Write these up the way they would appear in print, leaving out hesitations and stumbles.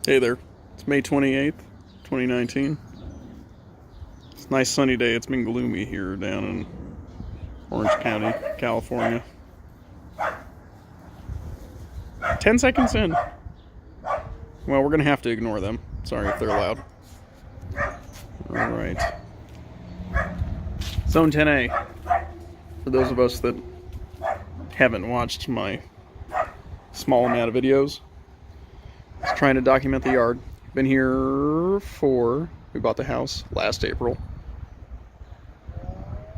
Hey there, it's May 28th, 2019. It's a nice sunny day. It's been gloomy here down in Orange County, California. 10 seconds in. Well, we're going to have to ignore them. Sorry if they're loud. Alright. Zone 10A. For those of us that haven't watched my small amount of videos, just trying to document the yard. Been here we bought the house last April.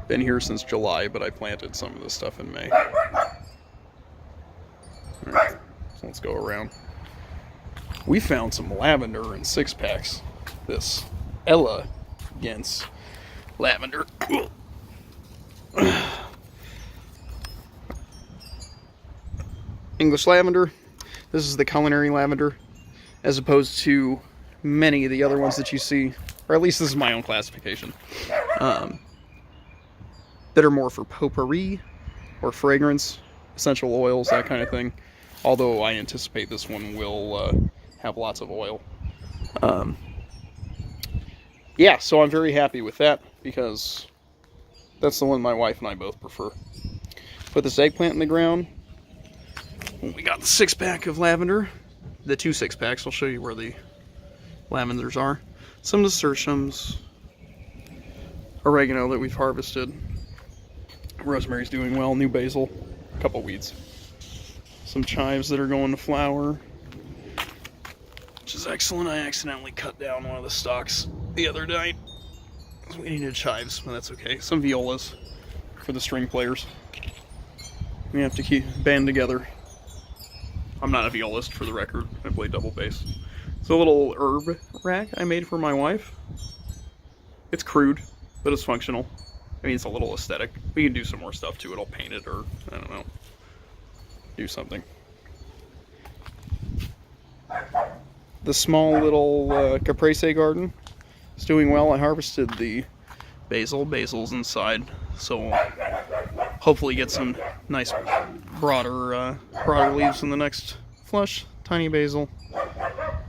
Been here since July, but I planted some of this stuff in May. Alright, so let's go around. We found some lavender in 6-packs. This elegance lavender. English lavender. This is the culinary lavender, as opposed to many of the other ones that you see, or at least this is my own classification, that are more for potpourri or fragrance, essential oils, that kind of thing. Although I anticipate this one will have lots of oil. Yeah, so I'm very happy with that because that's the one my wife and I both prefer. Put this eggplant in the ground. We got the 6-pack of lavender. The 2 6-packs. I'll show you where the lavenders are. Some nasturtiums. Oregano that we've harvested. Rosemary's doing well. New basil. A couple weeds. Some chives that are going to flower, which is excellent. I accidentally cut down one of the stalks the other night. We needed chives, but that's okay. Some violas for the string players. We have to keep band together. I'm not a violist, for the record. I play double bass. It's a little herb rack I made for my wife. It's crude, but it's functional. I mean, it's a little aesthetic. We can do some more stuff to it. I'll paint it, or I don't know, do something. The small little caprese garden is doing well. I harvested the basil. Basil's inside, so we'll hopefully get some nice broader leaves in the next flush. Tiny basil.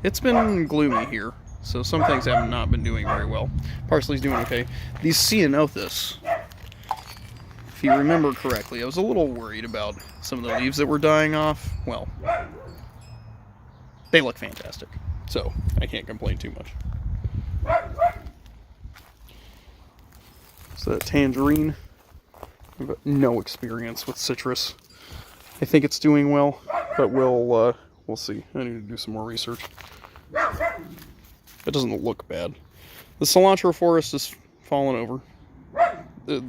It's been gloomy here, so some things have not been doing very well. Parsley's doing okay. These ceanothus, if you remember correctly, I was a little worried about some of the leaves that were dying off. Well, they look fantastic, so I can't complain too much. So tangerine. I've no experience with citrus. I think it's doing well, but we'll see. I need to do some more research. It doesn't look bad. The cilantro forest is fallen over. The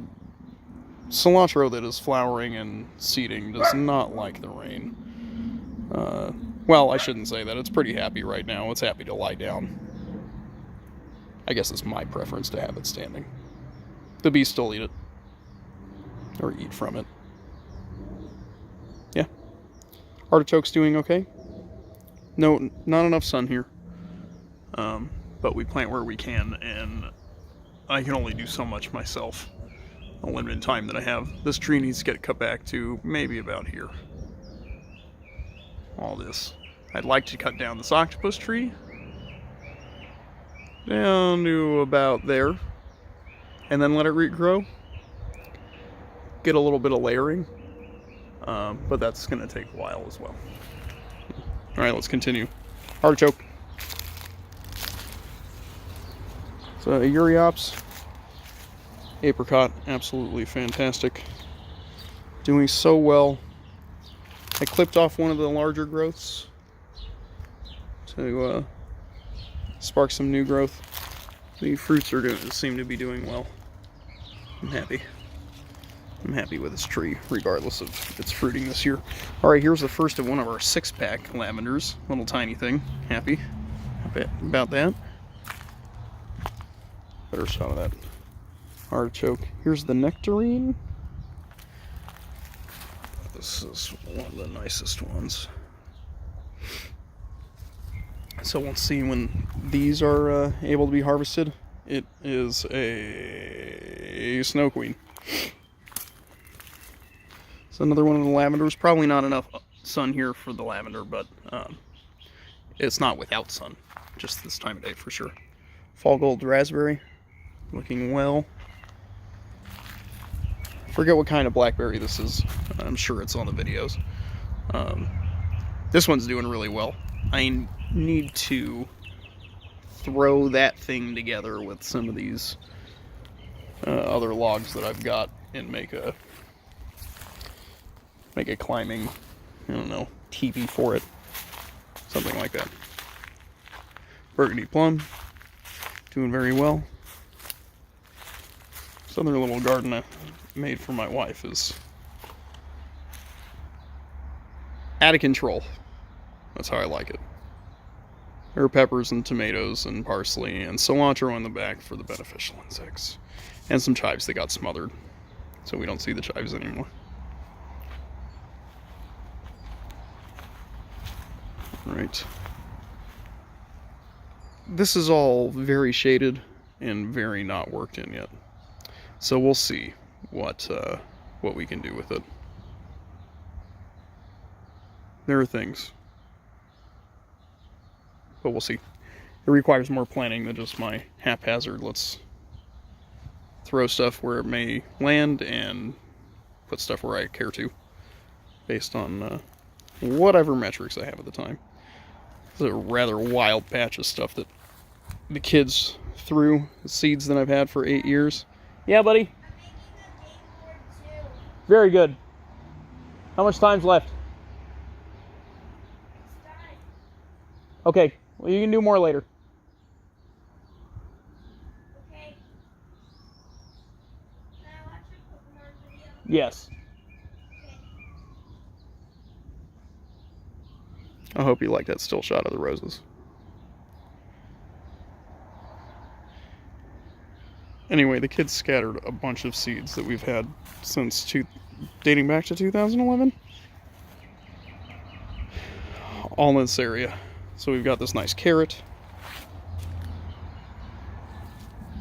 cilantro that is flowering and seeding does not like the rain. Well, I shouldn't say that. It's pretty happy right now. It's happy to lie down. I guess it's my preference to have it standing. The bees still eat it. Or eat from it. Yeah. Artichoke's doing okay. No, not enough sun here. But we plant where we can, and I can only do so much myself. The limited time that I have. This tree needs to get cut back to maybe about here. All this. I'd like to cut down this octopus tree down to about there, and then let it regrow. Get a little bit of layering, but that's going to take a while as well. Alright, let's continue. Artichoke. So, Euryops. Apricot, absolutely fantastic. Doing so well. I clipped off one of the larger growths to spark some new growth. The fruits seem to be doing well. I'm happy. I'm happy with this tree, regardless of its fruiting this year. Alright, here's the first of one of our 6-pack lavenders. Little tiny thing. Happy about that. Better shot of that artichoke. Here's the nectarine. This is one of the nicest ones. So we'll see when these are able to be harvested. It is a snow queen. So another one of the lavenders. Probably not enough sun here for the lavender, but It's not without sun, just this time of day for sure. Fall gold raspberry, looking well. Forget what kind of blackberry this is. I'm sure it's on the videos. This one's doing really well. I need to throw that thing together with some of these other logs that I've got and make a climbing, I don't know, teepee for it. Something like that. Burgundy plum, doing very well. This other little garden I made for my wife is out of control. That's how I like it. There are peppers and tomatoes and parsley and cilantro in the back for the beneficial insects. And some chives that got smothered, so we don't see the chives anymore. Right. This is all very shaded and very not worked in yet. So we'll see what we can do with it. There are things, but we'll see. It requires more planning than just my haphazard, let's throw stuff where it may land and put stuff where I care to, based on whatever metrics I have at the time. It's a rather wild patch of stuff that the kids threw, seeds that I've had for 8 years. Yeah, buddy? I'm making a game board too. Very good. How much time's left? It's done. Okay, well you can do more later. Okay. Can I watch a more video? Yes. Okay. I hope you like that still shot of the roses. Anyway, the kids scattered a bunch of seeds that we've had since dating back to 2011. All in this area. So we've got this nice carrot.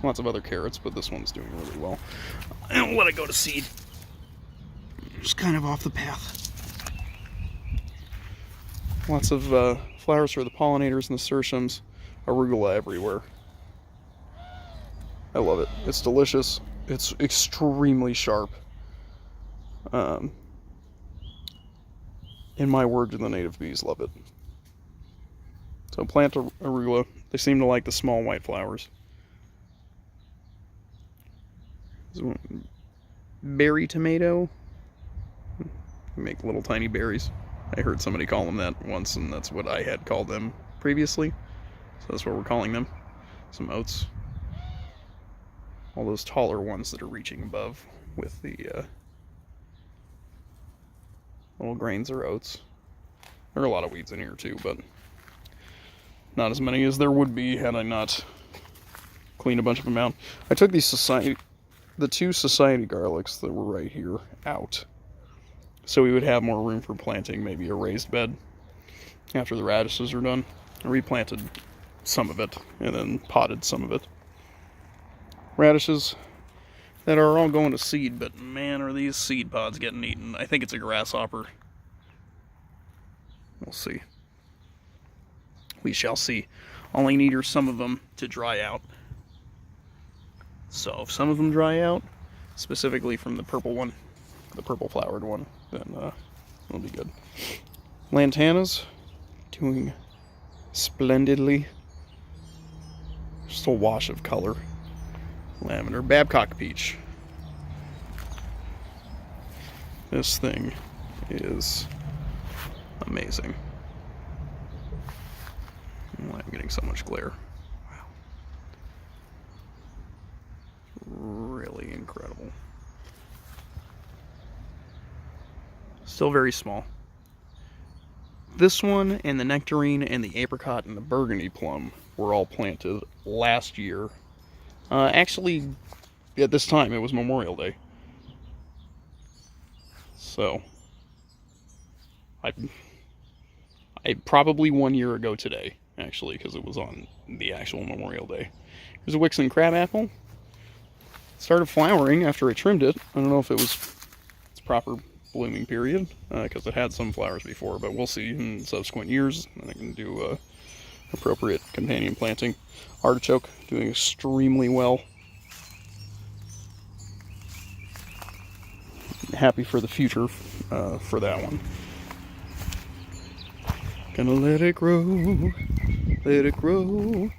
Lots of other carrots, but this one's doing really well. I don't let it go to seed. Just kind of off the path. Lots of flowers for the pollinators and nasturtiums. Arugula everywhere. I love it. It's delicious. It's extremely sharp. In my words, the native bees love it. So plant arugula. They seem to like the small white flowers. Berry tomato. Make little tiny berries. I heard somebody call them that once, and that's what I had called them previously. So that's what we're calling them. Some oats. All those taller ones that are reaching above with the little grains are oats. There are a lot of weeds in here too, but not as many as there would be had I not cleaned a bunch of them out. I took the two society garlics that were right here out, so we would have more room for planting maybe a raised bed after the radishes are done. I replanted some of it and then potted some of it. Radishes that are all going to seed, but man, are these seed pods getting eaten. I think it's a grasshopper. We'll see. We shall see. All I need are some of them to dry out. So if some of them dry out, specifically from the purple one, the purple flowered one, then it'll be good. Lantanas, doing splendidly. Just a wash of color. Lavender, Babcock peach. This thing is amazing. Why I'm getting so much glare. Wow. Really incredible. Still very small. This one and the nectarine and the apricot and the burgundy plum were all planted last year. Actually, at this time, it was Memorial Day. So, I probably 1 year ago today, actually, because it was on the actual Memorial Day. Here's a Wixon crabapple. Started flowering after I trimmed it. I don't know if it was its proper blooming period, because it had some flowers before, but we'll see in subsequent years. And I can do appropriate companion planting. Artichoke doing extremely well. Happy for the future for that one. Gonna let it grow, let it grow.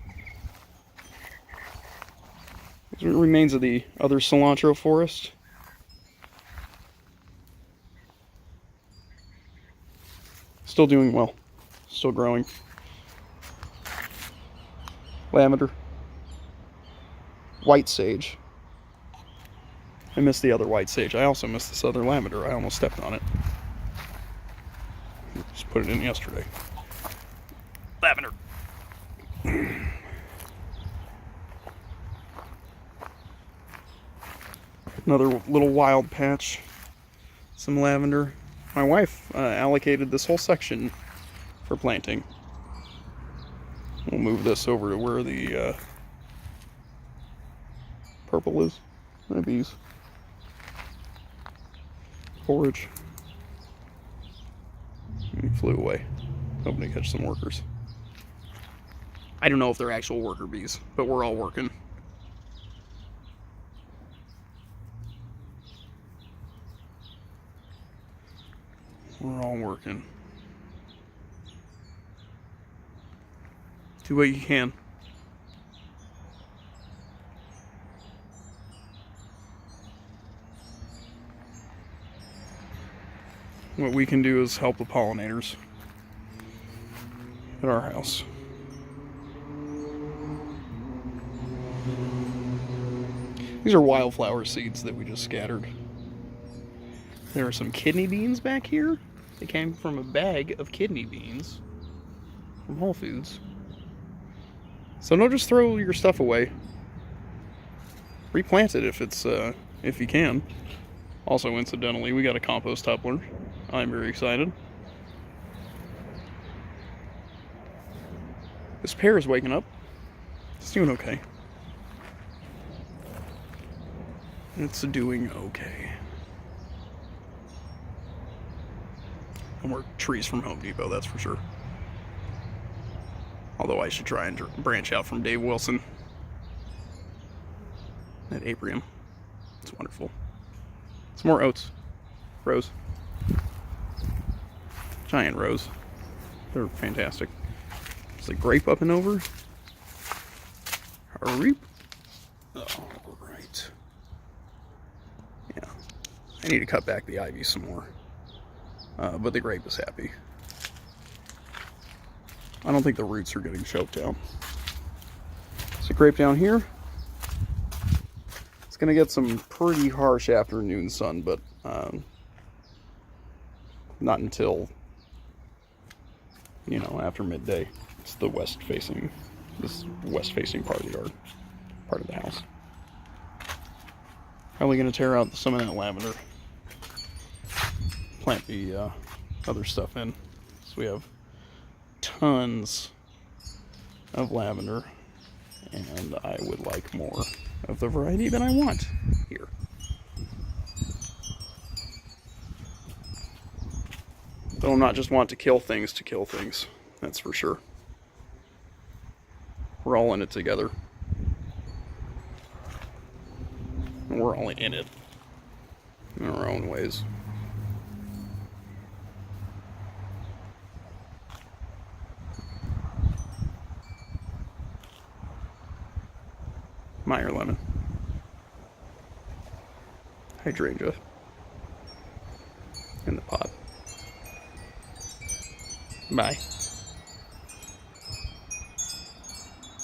These are remains of the other cilantro forest. Still doing well, still growing. Lavender, white sage. I missed the other white sage. I also missed this other lavender. I almost stepped on it. Just put it in yesterday. Lavender. Another little wild patch. Some lavender. My wife allocated this whole section for planting. We'll move this over to where the purple is. The bees. Forage. He flew away, hoping to catch some workers. I don't know if they're actual worker bees, but we're all working. We're all working. Do what you can. What we can do is help the pollinators at our house. These are wildflower seeds that we just scattered. There are some kidney beans back here. They came from a bag of kidney beans from Whole Foods. So don't just throw your stuff away. Replant it if you can. Also, incidentally, we got a compost tumbler. I'm very excited. This pear is waking up. It's doing okay. It's doing okay. And we're trees from Home Depot, that's for sure. Although I should try and branch out from Dave Wilson at Aprium. It's wonderful. Some more oats. Rose. Giant rose. They're fantastic. There's a grape up and over. A reap. Oh, right. Yeah. I need to cut back the ivy some more. But the grape is happy. I don't think the roots are getting choked out. There's a grape down here. It's gonna get some pretty harsh afternoon sun, but not until, you know, after midday. It's the west-facing part of the yard, part of the house. Probably gonna tear out some of that lavender, plant the other stuff in. So we have tons of lavender, and I would like more of the variety that I want here. Though I'm not just want to kill things, that's for sure. We're all in it together. And we're all in it in our own ways. Meyer lemon. Hydrangea in the pot. Bye.